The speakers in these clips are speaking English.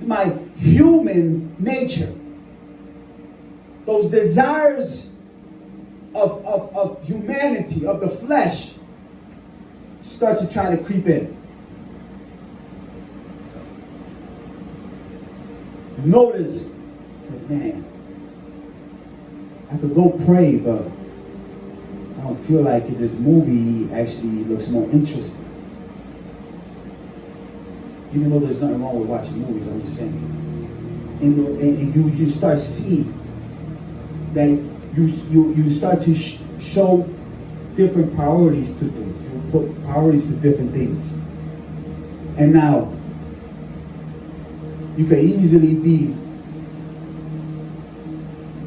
my human nature, those desires of humanity, of the flesh, start to try to creep in. Notice, I said, man, I could go pray, but I don't feel like it. This movie actually looks more interesting. Even though there's nothing wrong with watching movies, I'm just saying. And you start seeing that you start to show different priorities to things. You put priorities to different things. And now, you can easily be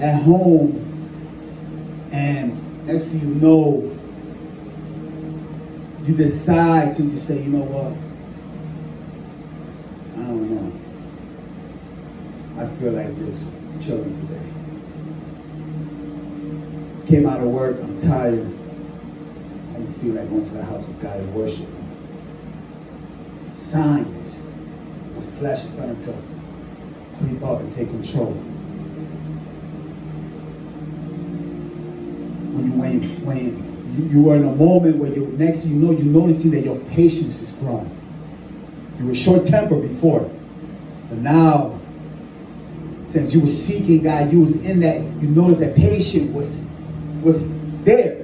at home and next thing you know, you decide to just say, you know what? I don't know. I feel like just chilling today. Came out of work, I'm tired. I don't feel like going to the house of God and worship. Signs. The flesh is starting to creep up and take control. When you were in a moment where next thing you know, you're noticing that your patience is growing. You were short-tempered before, but now, since you were seeking God, you was in that, you noticed that patience was there.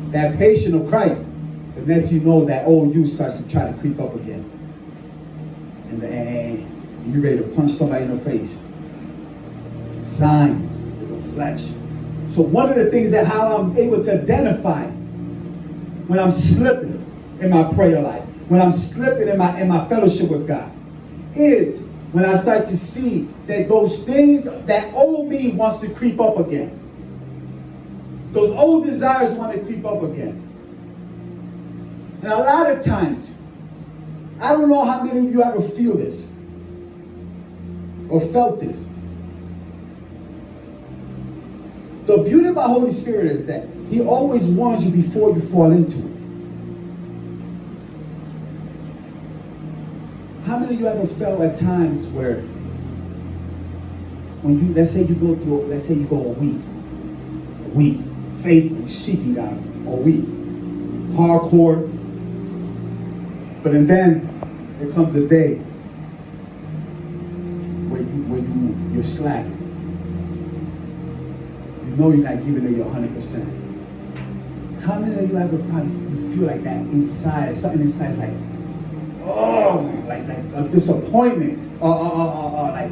That patience of Christ. But next you know, that old you starts to try to creep up again. And you're ready to punch somebody in the face. Signs of the flesh. So one of the things that how I'm able to identify when I'm slipping in my prayer life, when I'm slipping in my fellowship with God, is when I start to see that those things, that old me wants to creep up again. Those old desires want to creep up again. And a lot of times, I don't know how many of you ever feel this or felt this. The beauty about Holy Spirit is that He always warns you before you fall into it. How many of you ever felt at times where when you, let's say you go a week, faithfully seeking God, a week, hardcore, but then there comes a day where you're slacking. You know you're not giving it your 100%. How many of you ever you feel like that inside? Something inside is like, oh, like a disappointment, like,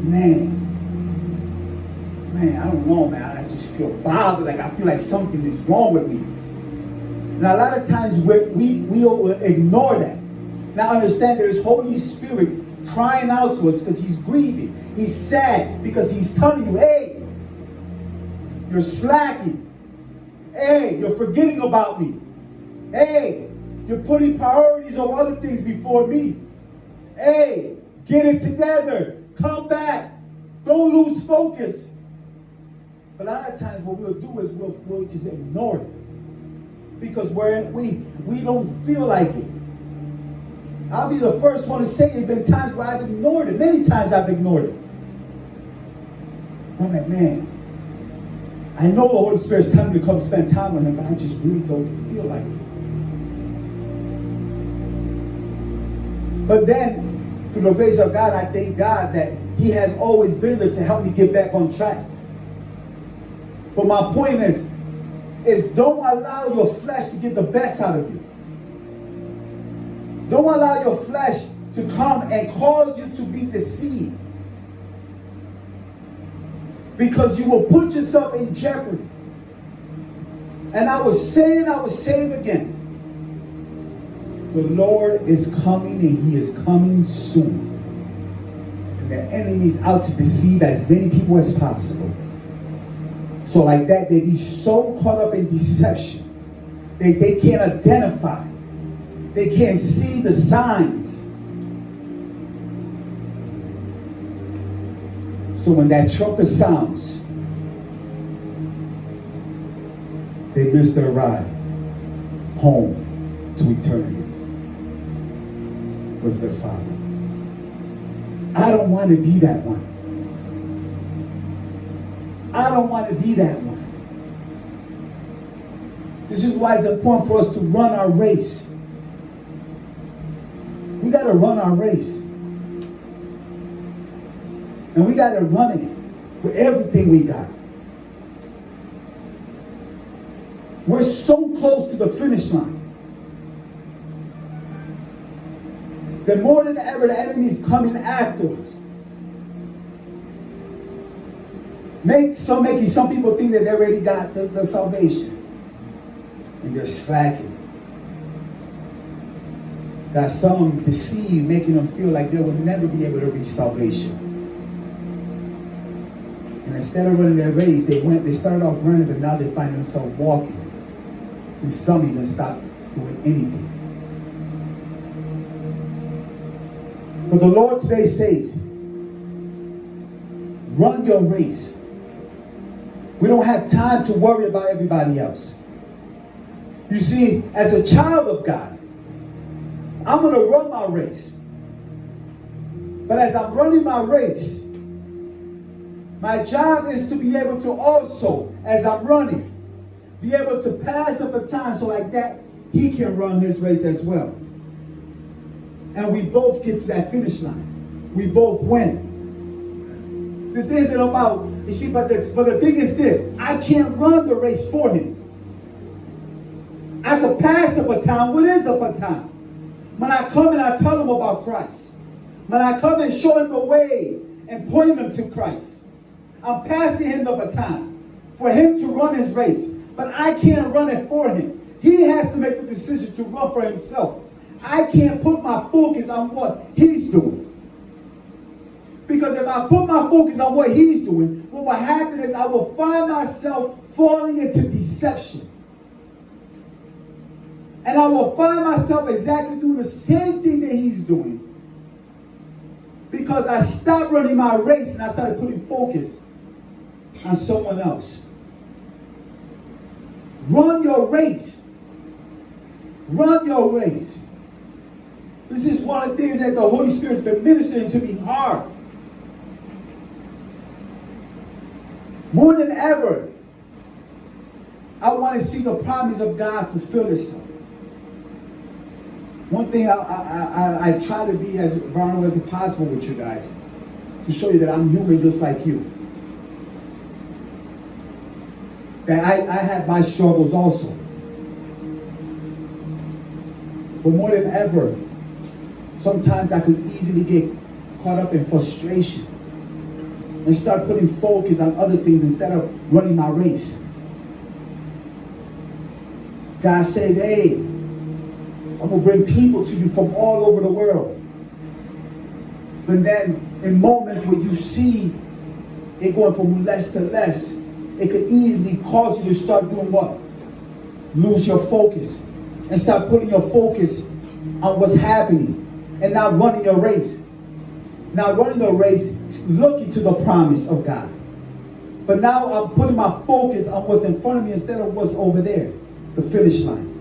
man, I don't know, man. I just feel bothered. Like I feel like something is wrong with me. And a lot of times we will ignore that. Now understand, there is Holy Spirit crying out to us because He's grieving. He's sad because He's telling you, hey, you're slacking. Hey, you're forgetting about me. Hey, you're putting priorities of other things before me. Hey, get it together. Come back. Don't lose focus. But a lot of times what we'll do is we'll just ignore it. Because we don't feel like it. I'll be the first one to say there's been times where I've ignored it. Many times I've ignored it. I'm like, man, I know the Holy Spirit's telling me to come spend time with Him, but I just really don't feel like it. But then, through the grace of God, I thank God that He has always been there to help me get back on track. But my point is don't allow your flesh to get the best out of you. Don't allow your flesh to come and cause you to be deceived. Because you will put yourself in jeopardy. And I was saying again. The Lord is coming and He is coming soon. And the enemy is out to deceive as many people as possible. So like that, they be so caught up in deception. They can't identify. They can't see the signs. So when that trumpet sounds, they miss their ride home to eternity with their Father. I don't want to be that one. I don't want to be that one. This is why it's important for us to run our race. We got to run our race. And we got to run it with everything we got. We're so close to the finish line that more than ever the enemy is coming after us. Making some people think that they already got the salvation. And they're slacking. Got some deceive, making them feel like they will never be able to reach salvation. And instead of running their race, they started off running, but now they find themselves walking. And some even stop doing anything. But the Lord today says, run your race. We don't have time to worry about everybody else. You see, as a child of God, I'm going to run my race. But as I'm running my race, my job is to be able to also, as I'm running, be able to pass the baton so like that he can run his race as well. And we both get to that finish line. We both win. This isn't about, you see, but the thing is this, I can't run the race for him. I can pass the baton. What is the baton? When I come and I tell him about Christ. When I come and show him the way and point him to Christ. I'm passing him the baton for him to run his race. But I can't run it for him. He has to make the decision to run for himself. I can't put my focus on what he's doing. Because if I put my focus on what he's doing, what will happen is I will find myself falling into deception. And I will find myself exactly doing the same thing that he's doing. Because I stopped running my race and I started putting focus on someone else. Run your race. Run your race. This is one of the things that the Holy Spirit's been ministering to me hard. More than ever, I want to see the promise of God fulfill itself. One thing I try to be as vulnerable as possible with you guys, to show you that I'm human just like you. That I have my struggles also. But more than ever, sometimes I could easily get caught up in frustration and start putting focus on other things instead of running my race. God says, hey, I'm going to bring people to you from all over the world. But then in moments where you see it going from less to less, it could easily cause you to start doing what? Lose your focus. And start putting your focus on what's happening. And not running your race. Now running the race, looking to the promise of God. But now I'm putting my focus on what's in front of me instead of what's over there. The finish line.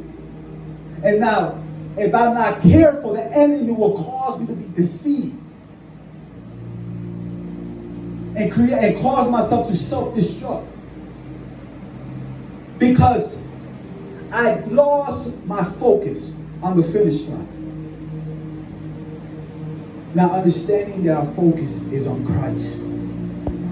And now, if I'm not careful, the enemy will cause me to be deceived. And cause myself to self-destruct. Because I lost my focus on the finish line. Now understanding that our focus is on Christ.